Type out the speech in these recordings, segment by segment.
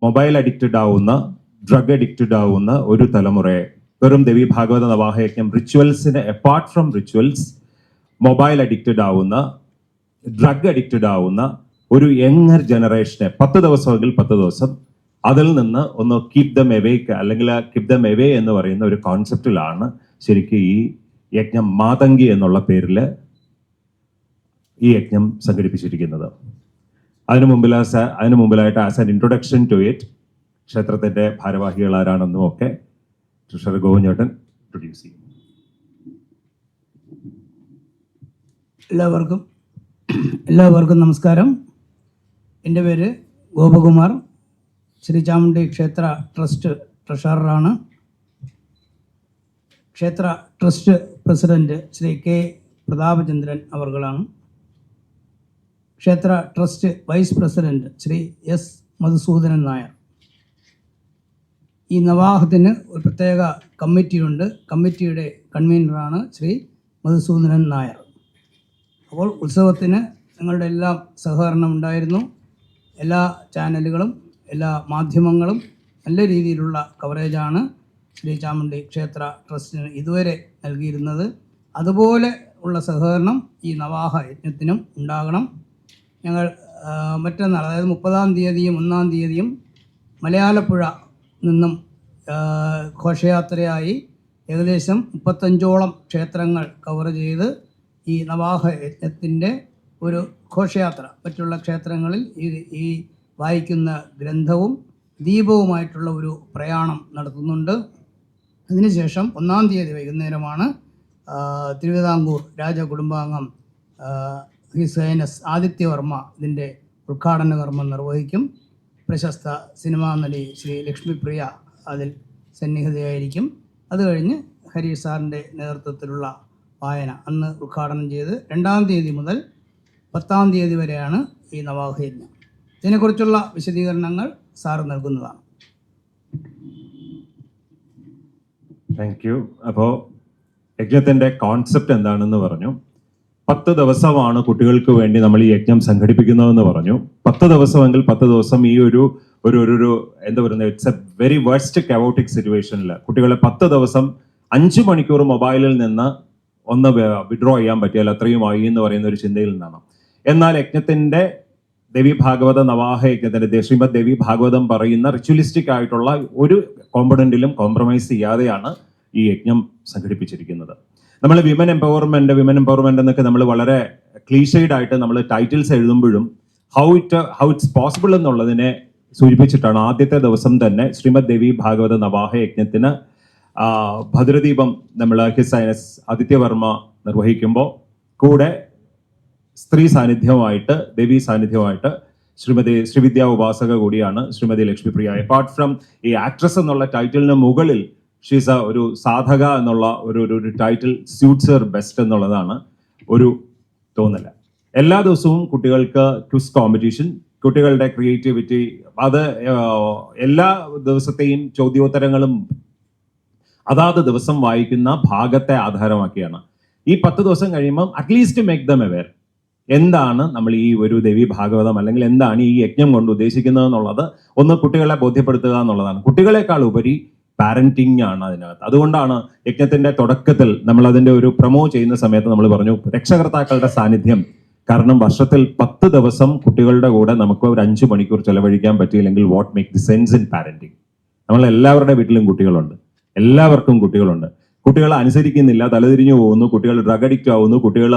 Mobile addicted ആവുന്ന, drug addicted ആവുന്ന ഒരു തലമുറയെ വെറും ദേവി ഭാഗവത നവാഹയജ്ഞം റിച്വൽസിന് apart from rituals mobile addicted ആവുന്ന, ഡ്രഗ് അഡിക്റ്റഡ് ആവുന്ന ഒരു യങ്ങർ ജനറേഷനെ 10 ദിവസമെങ്കിൽ 10 ദിവസം അതിൽ നിന്ന് ഒന്ന് കീപ് ദം എവേക്ക് അല്ലെങ്കിൽ കീപ് ദം എവേ എന്ന് പറയുന്ന ഒരു കോൺസെപ്റ്റിലാണ് ശരിക്കും ഈ യജ്ഞം മാതങ്കി എന്നുള്ള പേരിൽ ഈ യജ്ഞം സംഘടിപ്പിച്ചിരിക്കുന്നത്. അതിനു മുമ്പിലായിട്ട് as an introduction to it ക്ഷേത്രത്തിൻ്റെ ഭാരവാഹികൾ ആരാണെന്നും ഒക്കെ ട്രഷറർ ഗോവിന്ദേട്ടൻ ഇൻട്രൊഡ്യൂസ് ചെയ്യും. എല്ലാവർക്കും നമസ്കാരം. എൻ്റെ പേര് ഗോപകുമാർ, ശ്രീ ചാമുണ്ഡി ക്ഷേത്ര ട്രസ്റ്റ് ട്രഷററാണ്. ക്ഷേത്ര trust president Shri K Prathapachandran അവർകളാണ്. ക്ഷേത്ര trust vice president Shri S Madhusoodanan Nair. ഈ നവാഹത്തിന് ഒരു പ്രത്യേക കമ്മിറ്റിയുണ്ട്. കമ്മിറ്റിയുടെ കൺവീനറാണ് ശ്രീ മധുസൂദനൻ നായർ. അപ്പോൾ ഉത്സവത്തിന് നിങ്ങളുടെ എല്ലാം സഹകരണം ഉണ്ടായിരുന്നു. എല്ലാ ചാനലുകളും എല്ലാ മാധ്യമങ്ങളും നല്ല രീതിയിലുള്ള കവറേജാണ് ശ്രീ ചാമുണ്ഡി ക്ഷേത്ര ട്രസ്റ്റിന് ഇതുവരെ നൽകിയിരുന്നത്. അതുപോലെ ഉള്ള സഹകരണം ഈ നവാഹ യജ്ഞത്തിനും ഉണ്ടാകണം. ഞങ്ങൾ മറ്റന്നാൾ, അതായത് 30-ാം തീയതിയും 1-ാം തീയതിയും മലയാലപ്പുഴ നിന്നും ഘോഷയാത്രയായി ഏകദേശം 35ഓളം ക്ഷേത്രങ്ങൾ കവർ ചെയ്ത് ഈ നവാഹ യജ്ഞത്തിൻ്റെ ഒരു ഘോഷയാത്ര മറ്റുള്ള ക്ഷേത്രങ്ങളിൽ ഈ വായിക്കുന്ന ഗ്രന്ഥവും ദീപവുമായിട്ടുള്ള ഒരു പ്രയാണം നടത്തുന്നുണ്ട്. അതിനുശേഷം 1-ാം തീയതി വൈകുന്നേരമാണ് തിരുവിതാംകൂർ രാജകുടുംബാംഗം ഹിസ് ഹൈനസ് ആദിത്യവർമ്മ ഇതിൻ്റെ ഉദ്ഘാടന കർമ്മം നിർവഹിക്കും. പ്രശസ്ത സിനിമാ നടി ശ്രീ ലക്ഷ്മിപ്രിയ അതിൽ സന്നിഹിതയായിരിക്കും. അത് കഴിഞ്ഞ് ഹരീഷ് സാറിൻ്റെ നേതൃത്വത്തിലുള്ള വായന അന്ന് ഉദ്ഘാടനം ചെയ്ത് 2-ാം തീയതി മുതൽ 10-ാം തീയതി വരെയാണ് ഈ നവാഹ യജ്ഞം. ഇതിനെക്കുറിച്ചുള്ള വിശദീകരണങ്ങൾ സാർ നൽകുന്നതാണ്. Thank you. അപ്പോൾ യജ്ഞത്തിൻ്റെ കോൺസെപ്റ്റ് എന്താണെന്ന് പറഞ്ഞു. 10 ദിവസമാണ് കുട്ടികൾക്ക് വേണ്ടി നമ്മൾ ഈ യജ്ഞം സംഘടിപ്പിക്കുന്നതെന്ന് പറഞ്ഞു. 10 ദിവസമെങ്കിൽ 10 ദിവസം ഈ ഒരു എന്താ പറയുന്നത്, ഇറ്റ്സ് എ വെരി വേഴ്സ്റ്റ് കവോട്ടിക് സിറ്റുവേഷനിൽ കുട്ടികളെ 10 ദിവസം 5 മണിക്കൂർ മൊബൈലിൽ നിന്ന് ഒന്ന് വിഡ്രോ ചെയ്യാൻ പറ്റിയാൽ അത്രയുമായി എന്ന് പറയുന്ന ഒരു ചിന്തയിൽ നിന്നാണ്. എന്നാൽ യജ്ഞത്തിൻ്റെ ദേവി ഭാഗവത നവാഹ യജ്ഞത്തിൻ്റെ ശ്രീമദ് ദേവി ഭാഗവതം പറയുന്ന റിച്വലിസ്റ്റിക് ആയിട്ടുള്ള ഒരു കോമ്പണന്റിലും കോംപ്രമൈസ് ചെയ്യാതെയാണ് ഈ യജ്ഞം സംഘടിപ്പിച്ചിരിക്കുന്നത്. നമ്മൾ വിമൻ എംപവർമെന്റ് എന്നൊക്കെ നമ്മൾ വളരെ ക്ലീഷേഡ് ആയിട്ട് നമ്മൾ ടൈറ്റിൽസ് എഴുതുമ്പോഴും ഹൗ ഇറ്റ്സ് പോസിബിൾ എന്നുള്ളതിനെ സൂചിപ്പിച്ചിട്ടാണ് ആദ്യത്തെ ദിവസം തന്നെ ശ്രീമദ് ദേവി ഭാഗവത നവാഹ യജ്ഞത്തിന് ഭദ്രദീപം നമ്മൾ ഹിസ് ഹൈനസ് ആദിത്യവർമ്മ നിർവഹിക്കുമ്പോൾ കൂടെ സ്ത്രീ സാന്നിധ്യമായിട്ട്, ദേവി സാന്നിധ്യമായിട്ട് ശ്രീമതി ശ്രീവിദ്യാ ഉപാസക കൂടിയാണ് ശ്രീമതി ലക്ഷ്മിപ്രിയ. അപ്പാർട്ട് ഫ്രം ഈ ആക്ട്രസ് എന്നുള്ള ടൈറ്റിലിന് മുകളിൽ ഷീസ് ഒരു സാധക എന്നുള്ള ഒരു ടൈറ്റിൽ സ്യൂട്ട്സ് ഹർ ബെസ്റ്റ് എന്നുള്ളതാണ് ഒരു തോന്നൽ. എല്ലാ ദിവസവും കുട്ടികൾക്ക് ക്വിസ് കോമ്പറ്റീഷൻ, കുട്ടികളുടെ ക്രിയേറ്റിവിറ്റി, അത് എല്ലാ ദിവസത്തെയും ചോദ്യോത്തരങ്ങളും അതാത് ദിവസം വായിക്കുന്ന ഭാഗത്തെ ആധാരമാക്കിയാണ്. ഈ 10 ദിവസം കഴിയുമ്പം അറ്റ്ലീസ്റ്റ് മേക്ക് ദം അവെയർ എന്താണ് നമ്മൾ ഈ ഒരു ദേവി ഭാഗവതം അല്ലെങ്കിൽ എന്താണ് ഈ യജ്ഞം കൊണ്ട് ഉദ്ദേശിക്കുന്നത് എന്നുള്ളത് ഒന്ന് കുട്ടികളെ ബോധ്യപ്പെടുത്തുക എന്നുള്ളതാണ്. കുട്ടികളെക്കാൾ ഉപരി പാരന്റിങ് ആണ് അതിനകത്ത്. അതുകൊണ്ടാണ് യജ്ഞത്തിന്റെ തുടക്കത്തിൽ നമ്മൾ അതിന്റെ ഒരു പ്രൊമോ ചെയ്യുന്ന സമയത്ത് നമ്മൾ പറഞ്ഞു രക്ഷകർത്താക്കളുടെ സാന്നിധ്യം. കാരണം വർഷത്തിൽ 10 ദിവസം കുട്ടികളുടെ കൂടെ നമുക്ക് ഒരു 5 മണിക്കൂർ ചെലവഴിക്കാൻ പറ്റിയില്ലെങ്കിൽ what make the sense in parenting. നമ്മൾ എല്ലാവരുടെ വീട്ടിലും കുട്ടികളുണ്ട്, എല്ലാവർക്കും കുട്ടികളുണ്ട്. കുട്ടികൾ അനുസരിക്കുന്നില്ല, തലതിരിഞ്ഞു പോകുന്നു, കുട്ടികൾ ഡ്രഗ് അഡിക്റ്റ് ആവുന്നു, കുട്ടികൾ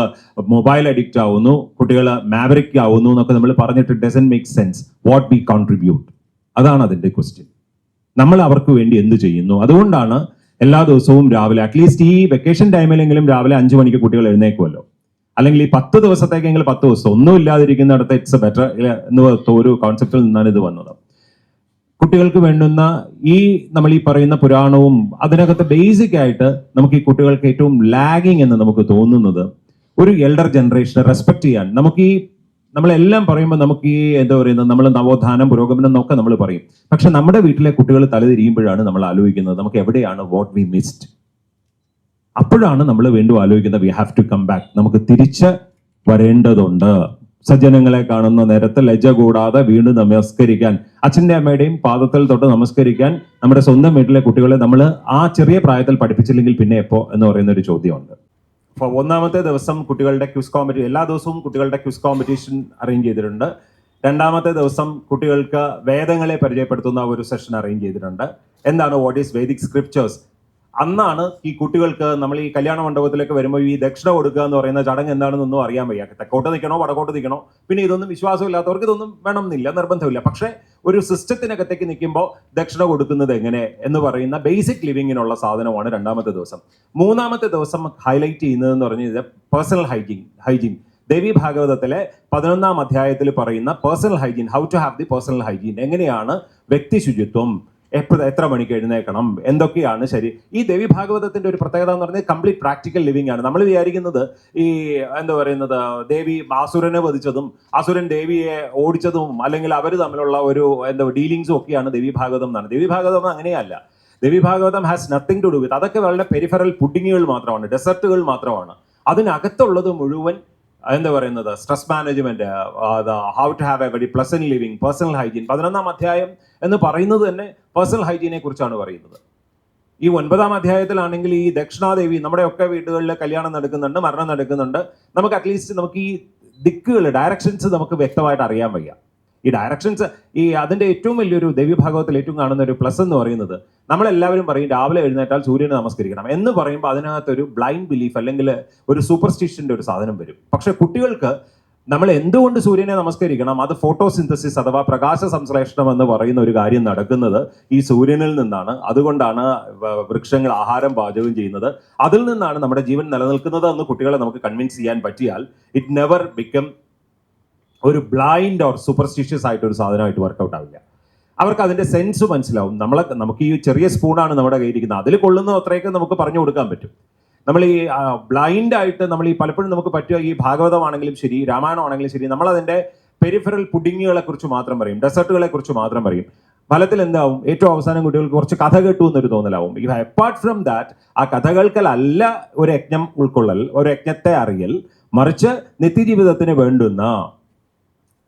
മൊബൈൽ അഡിക്റ്റ് ആവുന്നു, കുട്ടികൾ മാവറിക് ആവുന്നു എന്നൊക്കെ നമ്മൾ പറഞ്ഞിട്ട് doesn't make sense. What we contribute, അതാണ് അതിന്റെ ക്വസ്റ്റ്യൻ. നമ്മൾ അവർക്ക് വേണ്ടി എന്ത് ചെയ്യുന്നു? അതുകൊണ്ടാണ് എല്ലാ ദിവസവും രാവിലെ അറ്റ്ലീസ്റ്റ് ഈ വെക്കേഷൻ ടൈമിലെങ്കിലും രാവിലെ 5 മണിക്ക് കുട്ടികൾ എഴുന്നേക്കുമല്ലോ. അല്ലെങ്കിൽ ഈ 10 ദിവസത്തേക്കെങ്കിലും 10 ദിവസം ഒന്നും ഇല്ലാതിരിക്കുന്നിടത്ത് ഇറ്റ്സ് എ ബെറ്റർ എന്ന് ഒരു കോൺസെപ്റ്റിൽ നിന്നാണ് ഇത് വന്നത്. കുട്ടികൾക്ക് വേണ്ടുന്ന നമ്മൾ ഈ പറയുന്ന പുരാണവും അതിനകത്ത് ബേസിക് ആയിട്ട് നമുക്ക് ഈ കുട്ടികൾക്ക് ഏറ്റവും ലാഗിങ് എന്ന് നമുക്ക് തോന്നുന്നത് ഒരു എൽഡർ ജനറേഷനെ റെസ്പെക്ട് ചെയ്യാൻ. നമ്മളെല്ലാം പറയുമ്പോൾ നമുക്ക് ഈ എന്താ പറയുന്നത്, നമ്മൾ നവോത്ഥാനം പുരോഗമനം എന്നൊക്കെ നമ്മൾ പറയും. പക്ഷെ നമ്മുടെ വീട്ടിലെ കുട്ടികൾ തലതിരിയുമ്പോഴാണ് നമ്മൾ ആലോചിക്കുന്നത് നമുക്ക് എവിടെയാണ് വാട്ട് വി മിസ്ഡ്. അപ്പോഴാണ് നമ്മൾ വീണ്ടും ആലോചിക്കുന്നത് we have to come back, നമുക്ക് തിരിച്ച് വരേണ്ടതുണ്ട്. സജ്ജനങ്ങളെ കാണുന്ന നേരത്തെ ലജ്ജ കൂടാതെ വീണ്ടും നമസ്കരിക്കാൻ അച്ഛൻ്റെ അമ്മയുടെയും പാദത്തിൽ തൊട്ട് നമസ്കരിക്കാൻ നമ്മുടെ സ്വന്തം വീട്ടിലെ കുട്ടികളെ നമ്മൾ ആ ചെറിയ പ്രായത്തിൽ പഠിപ്പിച്ചില്ലെങ്കിൽ പിന്നെ എപ്പോ എന്ന് പറയുന്ന ഒരു ചോദ്യമുണ്ട്. അപ്പോൾ ഒന്നാമത്തെ ദിവസം കുട്ടികളുടെ ക്വിസ് കോമ്പറ്റീഷൻ, എല്ലാ ദിവസവും കുട്ടികളുടെ ക്വിസ് കോമ്പറ്റീഷൻ അറേഞ്ച് ചെയ്തിട്ടുണ്ട്. രണ്ടാമത്തെ ദിവസം കുട്ടികൾക്ക് വേദങ്ങളെ പരിചയപ്പെടുത്തുന്ന ഒരു സെഷൻ അറേഞ്ച് ചെയ്തിട്ടുണ്ട്. എന്താണ് വാട്ട് ഈസ് വേദിക് സ്ക്രിപ്റ്റേഴ്സ്. അന്നാണ് ഈ കുട്ടികൾക്ക് നമ്മൾ ഈ കല്യാണ മണ്ഡപത്തിലേക്ക് വരുമ്പോൾ ഈ ദക്ഷിണ കൊടുക്കുക എന്ന് പറയുന്ന ചടങ്ങ് എന്താണെന്നൊന്നും അറിയാൻ വയ്യ. തെക്കോട്ട് നിൽക്കണോ വടക്കോട്ട് നിൽക്കണോ, പിന്നെ ഇതൊന്നും വിശ്വാസമില്ലാത്തവർക്ക് ഇതൊന്നും വേണമെന്നില്ല, നിർബന്ധമില്ല. പക്ഷേ ഒരു സിസ്റ്റത്തിനകത്തേക്ക് നിൽക്കുമ്പോൾ ദക്ഷിണ കൊടുക്കുന്നത് എങ്ങനെ എന്ന് പറയുന്ന ബേസിക് ലിവിങ്ങിനുള്ള സാധനമാണ് രണ്ടാമത്തെ ദിവസം. മൂന്നാമത്തെ ദിവസം ഹൈലൈറ്റ് ചെയ്യുന്നതെന്ന് പറഞ്ഞത് പേഴ്സണൽ ഹൈജീൻ. ദേവി ഭാഗവതത്തിലെ 11-ാം അധ്യായത്തിൽ പറയുന്ന personal hygiene, how to have the personal hygiene, എങ്ങനെയാണ് വ്യക്തി ശുചിത്വം, എത്ര മണിക്ക് എഴുന്നേൽക്കണം, എന്തൊക്കെയാണ് ശരി. ഈ ദേവി ഭാഗവതത്തിന്റെ ഒരു പ്രത്യേകത എന്ന് പറഞ്ഞാൽ കംപ്ലീറ്റ് പ്രാക്ടിക്കൽ ലിവിംഗ് ആണ്. നമ്മൾ വിചാരിക്കുന്നത് ഈ എന്താ പറയുന്നത്, ദേവി അസുരനെ വധിച്ചതും അസുരൻ ദേവിയെ ഓടിച്ചതും അല്ലെങ്കിൽ അവർ തമ്മിലുള്ള ഒരു ഡീലിങ്സും ഒക്കെയാണ് ദേവി ഭാഗവതം എന്നാണ്. ദേവി ഭാഗവതം അങ്ങനെയല്ല. Devi Bhagavatam has nothing to do with, അതൊക്കെ വളരെ പെരിഫറൽ പുഡിങ്ങുകൾ മാത്രമാണ്, ഡെസർട്ടുകൾ മാത്രമാണ്. അതിനകത്തുള്ളത് മുഴുവൻ എന്താ പറയുന്നത് stress management, how to have a very pleasant living, personal hygiene. 11-ാം അധ്യായം എന്ന് പറയുന്നത് തന്നെ പേഴ്സണൽ ഹൈജീനെ കുറിച്ചാണ് പറയുന്നത്. ഈ 9-ാം അധ്യായത്തിലാണെങ്കിൽ ഈ ദക്ഷിണാദേവി, നമ്മുടെ ഒക്കെ വീടുകളിൽ കല്യാണം നടക്കുന്നുണ്ട്, മരണം നടക്കുന്നുണ്ട്. നമുക്ക് അറ്റ്ലീസ്റ്റ് നമുക്ക് ഈ ദിക്കുകൾ, ഡയറക്ഷൻസ് നമുക്ക് വ്യക്തമായിട്ട് അറിയാൻ വയ്യ. ഈ ഡയറക്ഷൻസ്, അതിന്റെ ഏറ്റവും വലിയൊരു ദേവി ഭാഗവത്തിൽ ഏറ്റവും കാണുന്ന ഒരു പ്ലസ് എന്ന് പറയുന്നത്, നമ്മളെല്ലാവരും പറയും രാവിലെ എഴുന്നേറ്റാൽ സൂര്യനെ നമസ്കരിക്കണം എന്ന് പറയുമ്പോൾ അതിനകത്തൊരു ബ്ലൈൻഡ് ബിലീഫ് അല്ലെങ്കിൽ ഒരു സൂപ്പർസ്റ്റിഷന്റെ ഒരു സാധനം വരും. പക്ഷെ കുട്ടികൾക്ക് നമ്മൾ എന്തുകൊണ്ട് സൂര്യനെ നമസ്കരിക്കണം, അത് ഫോട്ടോസിന്തസിസ് അഥവാ പ്രകാശ സംശ്ലേഷണം എന്ന് പറയുന്ന ഒരു കാര്യം നടക്കുന്നത് ഈ സൂര്യനിൽ നിന്നാണ്. അതുകൊണ്ടാണ് വൃക്ഷങ്ങൾ ആഹാരം പാചകം ചെയ്യുന്നത്. അതിൽ നിന്നാണ് നമ്മുടെ ജീവൻ നിലനിൽക്കുന്നത് എന്ന് കുട്ടികളെ നമുക്ക് കൺവിൻസ് ചെയ്യാൻ പറ്റിയാൽ ഇറ്റ് നെവർ ബിക്കം ഒരു ബ്ലൈൻഡ് ഓർ സൂപ്പർസ്റ്റിഷ്യസ് ആയിട്ട് ഒരു സാധനമായിട്ട് വർക്കൗട്ട് ആവില്ല. അവർക്ക് അതിന്റെ സെൻസ് മനസ്സിലാവും. നമുക്ക് ഈ ചെറിയ സ്പൂണാണ് നമ്മുടെ കയ്യിരിക്കുന്നത്, അതിൽ കൊള്ളുന്ന അത്രയൊക്കെ നമുക്ക് പറഞ്ഞു കൊടുക്കാൻ പറ്റും. നമ്മൾ ഈ ബ്ലൈൻഡ് ആയിട്ട് നമ്മൾ ഈ പലപ്പോഴും നമുക്ക് പറ്റുക, ഈ ഭാഗവതമാണെങ്കിലും ശരി, രാമായണമാണെങ്കിലും ശരി, നമ്മൾ അതിന്റെ പെരിഫറൽ പുഡിങ്ങുകളെ കുറിച്ച് മാത്രം പറയും, ഡെസർട്ടുകളെ കുറിച്ച് മാത്രം പറയും. ഫലത്തിൽ എന്താവും, ഏറ്റവും അവസാനം കുട്ടികൾക്ക് കുറച്ച് കഥ കേട്ടു എന്നൊരു തോന്നലാവും. അപ്പാർട്ട് ഫ്രം ദാറ്റ്, ആ കഥകൾക്കല്ല ഒരു യജ്ഞം ഉൾക്കൊള്ളൽ, ഒരു യജ്ഞത്തെ അറിയൽ, മറിച്ച് നിത്യജീവിതത്തിന് വേണ്ടുന്ന,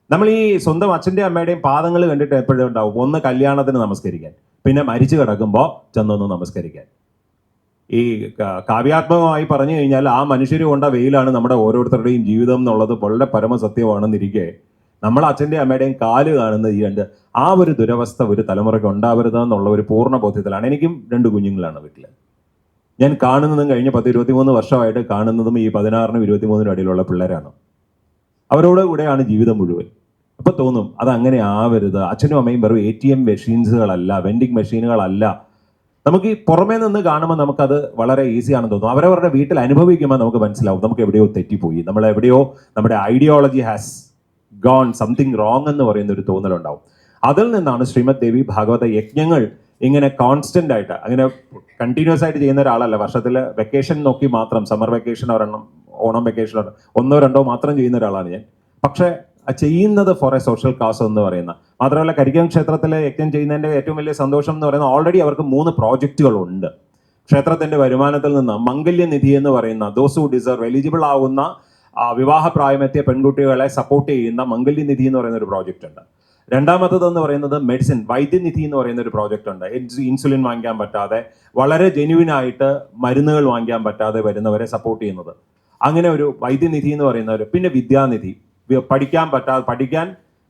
നമ്മൾ ഈ സ്വന്തം അച്ഛൻ്റെ അമ്മയുടെയും പാദങ്ങൾ കണ്ടിട്ട് എപ്പോഴും ഉണ്ടാവും, ഒന്ന് കല്യാണത്തിന് നമസ്കരിക്കാൻ, പിന്നെ മരിച്ചു കിടക്കുമ്പോൾ ചെന്നൊന്ന് നമസ്കരിക്കാൻ. ഈ കാവ്യാത്മകമായി പറഞ്ഞു കഴിഞ്ഞാൽ ആ മനുഷ്യർ കൊണ്ട വെയിലാണ് നമ്മുടെ ഓരോരുത്തരുടെയും ജീവിതം എന്നുള്ളത് വളരെ പരമസത്യമാണെന്നിരിക്കെ നമ്മൾ അച്ഛൻ്റെ അമ്മയുടെയും കാല് കാണുന്നത് ഈ കണ്ട് ആ ഒരു ദുരവസ്ഥ ഒരു തലമുറയ്ക്ക് ഉണ്ടാവരുത് എന്നുള്ള ഒരു പൂർണ്ണ ബോധ്യത്തിലാണ്. എനിക്കും 2 കുഞ്ഞുങ്ങളാണ് വീട്ടിൽ. ഞാൻ കാണുന്നതും കഴിഞ്ഞ 10-23 വർഷമായിട്ട് കാണുന്നതും ഈ 16-നും 23-നും ഇടയിലുള്ള പിള്ളേരാണ്. അവരോട് കൂടെയാണ് ജീവിതം മുഴുവൻ. അപ്പൊ തോന്നും അതങ്ങനെ ആവരുത്. അച്ഛനും അമ്മയും വെറും ATM മെഷീൻസുകളല്ല, വെൻഡിങ് മെഷീനുകളല്ല. നമുക്ക് ഈ പുറമേ നിന്ന് കാണുമ്പോൾ നമുക്കത് വളരെ ഈസിയാണെന്ന് തോന്നും. അവരവരുടെ വീട്ടിൽ അനുഭവിക്കുമ്പോൾ നമുക്ക് മനസ്സിലാവും നമുക്ക് എവിടെയോ തെറ്റിപ്പോയി, നമ്മുടെ ideology has gone something wrong എന്ന് പറയുന്ന ഒരു തോന്നലുണ്ടാവും. അതിൽ നിന്നാണ് ശ്രീമദ് ദേവി ഭാഗവത യജ്ഞങ്ങൾ ഇങ്ങനെ കോൺസ്റ്റന്റ് ആയിട്ട്, അങ്ങനെ കണ്ടിന്യൂസ് ആയിട്ട് ചെയ്യുന്ന ഒരാളല്ല. വർഷത്തിൽ വെക്കേഷൻ നോക്കി മാത്രം, സമ്മർ വെക്കേഷൻ ഒരെണ്ണം, ഓണം വെക്കേഷൻ 1-2 മാത്രം ചെയ്യുന്ന ഒരാളാണ് ഞാൻ. പക്ഷേ ചെയ്യുന്നത് ഫോർ എ സോഷ്യൽ കാസ് എന്ന് പറയുന്ന, മാത്രമല്ല കരിക്കം ക്ഷേത്രത്തിലെ യജ്ഞം ചെയ്യുന്നതിൻ്റെ ഏറ്റവും വലിയ സന്തോഷം എന്ന് പറയുന്നത് ഓൾറെഡി അവർക്ക് 3 പ്രോജക്റ്റുകളുണ്ട്. ക്ഷേത്രത്തിന്റെ വരുമാനത്തിൽ നിന്ന് മംഗല്യനിധി എന്ന് പറയുന്ന ദോസ് ഹു ഡിസർവ്, എലിജിബിൾ ആവുന്ന വിവാഹപ്രായമെത്തിയ പെൺകുട്ടികളെ സപ്പോർട്ട് ചെയ്യുന്ന മംഗല്യനിധി എന്ന് പറയുന്ന ഒരു പ്രോജക്റ്റ് ഉണ്ട്. രണ്ടാമത്തതെന്ന് പറയുന്നത് മെഡിസിൻ, വൈദ്യനിധി എന്ന് പറയുന്ന ഒരു പ്രോജക്റ്റ് ഉണ്ട്. ഇൻസുലിൻ വാങ്ങിക്കാൻ പറ്റാതെ, വളരെ ജെന്യുവിനായിട്ട് മരുന്നുകൾ വാങ്ങിക്കാൻ പറ്റാതെ വരുന്നവരെ സപ്പോർട്ട് ചെയ്യുന്നത്, അങ്ങനെ ഒരു വൈദ്യനിധി എന്ന് പറയുന്നവർ. പിന്നെ വിദ്യാനിധി, പഠിക്കാൻ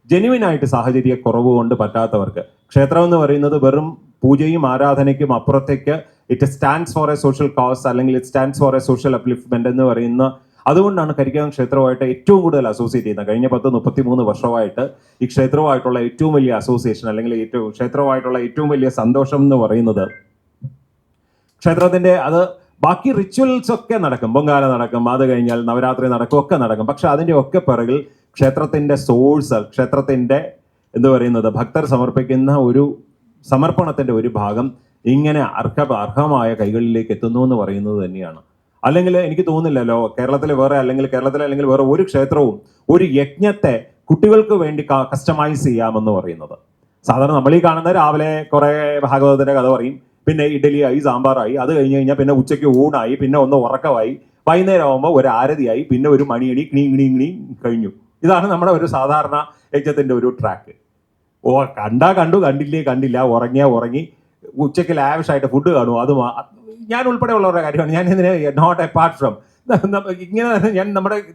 ജെന്യുവിനായിട്ട് സാഹചര്യ കുറവ് കൊണ്ട് പറ്റാത്തവർക്ക്. ക്ഷേത്രം എന്ന് പറയുന്നത് വെറും പൂജയും ആരാധനയ്ക്കും അപ്പുറത്തേക്ക് it stands for a social cause, അല്ലെങ്കിൽ it stands for a social upliftment എന്ന് പറയുന്ന, അതുകൊണ്ടാണ് കരിക്കം ക്ഷേത്രവുമായിട്ട് ഏറ്റവും കൂടുതൽ അസോസിയേറ്റ് ചെയ്യുന്നത്. കഴിഞ്ഞ 10-33 വർഷമായിട്ട് ഈ ക്ഷേത്രവുമായിട്ടുള്ള ഏറ്റവും വലിയ അസോസിയേഷൻ, അല്ലെങ്കിൽ ക്ഷേത്രവുമായിട്ടുള്ള ഏറ്റവും വലിയ സന്തോഷം എന്ന് പറയുന്നത്, ക്ഷേത്രത്തിന്റെ അത് ബാക്കി റിച്വൽസ് ഒക്കെ നടക്കും, പൊങ്കാല നടക്കും, അത് കഴിഞ്ഞാൽ നവരാത്രി നടക്കും, ഒക്കെ നടക്കും. പക്ഷെ അതിൻ്റെ ഒക്കെ പിറകിൽ ക്ഷേത്രത്തിന്റെ സോഴ്സ്, ക്ഷേത്രത്തിന്റെ ഭക്തർ സമർപ്പിക്കുന്ന ഒരു സമർപ്പണത്തിന്റെ ഒരു ഭാഗം ഇങ്ങനെ അർഹമായ കൈകളിലേക്ക് എത്തുന്നു എന്ന് പറയുന്നത് തന്നെയാണ്. അല്ലെങ്കിൽ എനിക്ക് തോന്നുന്നില്ലല്ലോ കേരളത്തിലെ വേറെ ഒരു ക്ഷേത്രവും ഒരു യജ്ഞത്തെ കുട്ടികൾക്ക് വേണ്ടി കസ്റ്റമൈസ് ചെയ്യാമെന്ന് പറയുന്നത്. സാധാരണ നമ്മൾ ഈ കാണുന്ന രാവിലെ കുറെ ഭാഗവതത്തിന്റെ കഥ പറയും, പിന്നെ ഇഡലിയായി, സാമ്പാറായി, അത് കഴിഞ്ഞ് കഴിഞ്ഞാൽ പിന്നെ ഉച്ചയ്ക്ക് ഊണായി, പിന്നെ ഒന്ന് ഉറക്കമായി, വൈകുന്നേരം ആകുമ്പോൾ ഒരു ആരതിയായി, പിന്നെ ഒരു മണിയണി, കിണി കഴിഞ്ഞു. ഇതാണ് നമ്മുടെ ഒരു സാധാരണ യജ്ഞത്തിന്റെ ഒരു ട്രാക്ക്. കണ്ടാ കണ്ടു, കണ്ടില്ലേ കണ്ടില്ല, ഉറങ്ങിയാ ഉറങ്ങി, ഉച്ചയ്ക്ക് ലാവിഷായിട്ട് ഫുഡ് കാണും. അത് ഞാൻ ഉൾപ്പെടെയുള്ളവരുടെ കാര്യമാണ്. ഞാൻ ഇതിനെ നോട്ട് അപ്പാർട്ട് ഫ്രം ഇങ്ങനെ ഞാൻ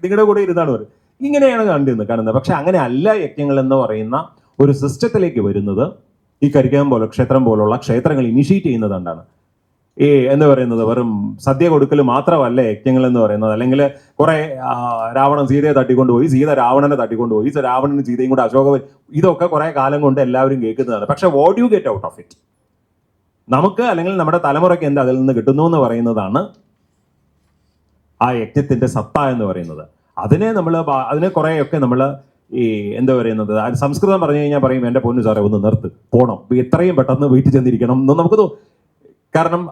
നിങ്ങളുടെ കൂടെ ഇരുന്നാണ് പറയുന്നത്. ഇങ്ങനെയാണ് കാണുന്നത്. പക്ഷെ അങ്ങനെ അല്ല യജ്ഞങ്ങൾ എന്ന് പറയുന്ന ഒരു സിസ്റ്റത്തിലേക്ക് വരുന്നത് ഈ കരിക്കാം പോലെ ക്ഷേത്രം പോലുള്ള ക്ഷേത്രങ്ങൾ ഇനിഷ്യേറ്റ് ചെയ്യുന്നതുകൊണ്ടാണ്. എന്ന് പറയുന്നത് വെറും സദ്യ കൊടുക്കൽ മാത്രമല്ല യജ്ഞങ്ങൾ എന്ന് പറയുന്നത്. അല്ലെങ്കിൽ കുറെ രാവണൻ സീതയെ തട്ടിക്കൊണ്ടുപോയി, സീത രാവണനെ തട്ടിക്കൊണ്ടുപോയി, രാവണനും സീതയും കൂടെ അശോകവൻ, ഇതൊക്കെ കുറെ കാലം കൊണ്ട് എല്ലാവരും കേൾക്കുന്നതാണ്. പക്ഷെ what you get out of it, നമുക്ക് അല്ലെങ്കിൽ നമ്മുടെ തലമുറയ്ക്ക് എന്താ അതിൽ നിന്ന് കിട്ടുന്നു എന്ന് പറയുന്നതാണ് ആ യജ്ഞത്തിന്റെ സത്ത എന്ന് പറയുന്നത്. അതിനെ കുറേയൊക്കെ നമ്മൾ എന്താ പറയുന്നത്, സംസ്കൃതം പറഞ്ഞു കഴിഞ്ഞാൽ പറയും എൻ്റെ പൊന്നു സാറേ ഒന്ന് നിർത്ത്, പോണം, എത്രയും പെട്ടെന്ന് വീട്ടിൽ ചെന്നിരിക്കണം എന്ന് നമുക്ക് കാരണം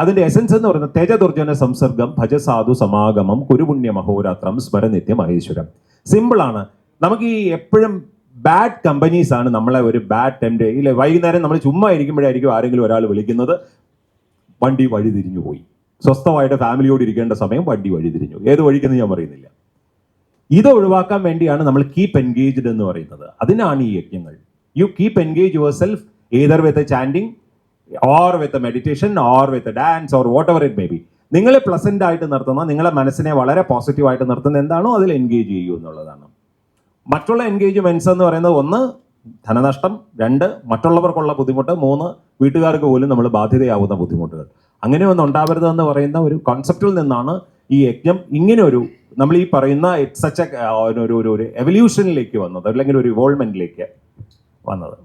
അതിന്റെ എസൻസ് എന്ന് പറയുന്നത് തേജദുർജന സംസർഗം ഭജ സാധു സമാഗമം കുരുപുണ്യ മഹോരാത്രം സ്മരനിത്യ മഹേശ്വരം. സിമ്പിളാണ്. നമുക്ക് ഈ എപ്പോഴും ബാഡ് കമ്പനീസ് ആണ് നമ്മളെ ഒരു ബാഡ് ടെംപ്റ്റ്. ഇല്ല, വൈകുന്നേരം നമ്മൾ ചുമ്മാ ഇരിക്കുമ്പോഴായിരിക്കും ആരെങ്കിലും ഒരാൾ വിളിക്കുന്നത്, വണ്ടി വഴി തിരിഞ്ഞു പോയി, സ്വസ്ഥമായിട്ട് ഫാമിലിയോട് ഇരിക്കേണ്ട സമയം വണ്ടി വഴി തിരിഞ്ഞു, ഏത് വഴിക്കെന്ന് ഞാൻ പറയുന്നില്ല. ഇത് ഒഴിവാക്കാൻ വേണ്ടിയാണ് നമ്മൾ കീപ്പ് എൻഗേജ്ഡ് എന്ന് പറയുന്നത്. അതിനാണ് ഈ യജ്ഞങ്ങൾ. You keep engage yourself either with a chanting or with a meditation or with a dance or whatever it may be. നിങ്ങളെ പ്ലസന്റ് ആയിട്ട് നിർത്തുന്ന, നിങ്ങളെ മനസ്സിനെ വളരെ പോസിറ്റീവായിട്ട് നിർത്തുന്ന എന്താണോ അതിൽ എൻഗേജ് ചെയ്യൂ എന്നുള്ളതാണ്. മറ്റുള്ള എൻഗേജ്മെന്റ്സ് എന്ന് പറയുന്നത് 1 ധനനഷ്ടം, 2 മറ്റുള്ളവർക്കുള്ള ബുദ്ധിമുട്ട്, 3 വീട്ടുകാർക്ക് പോലും നമ്മൾ ബാധ്യതയാവുന്ന ബുദ്ധിമുട്ടുകൾ. അങ്ങനെ ഒന്നും ഉണ്ടാവരുതെന്ന് പറയുന്ന ഒരു കോൺസെപ്റ്റിൽ നിന്നാണ് ഈ യജ്ഞം ഇങ്ങനെ ഒരു നമ്മൾ ഈ പറയുന്ന സച്ച് ഒരു എവല്യൂഷനിലേക്ക് വന്നത്, അല്ലെങ്കിൽ ഒരു ഇവോൾവ്മെന്റിലേക്ക് വന്നത്.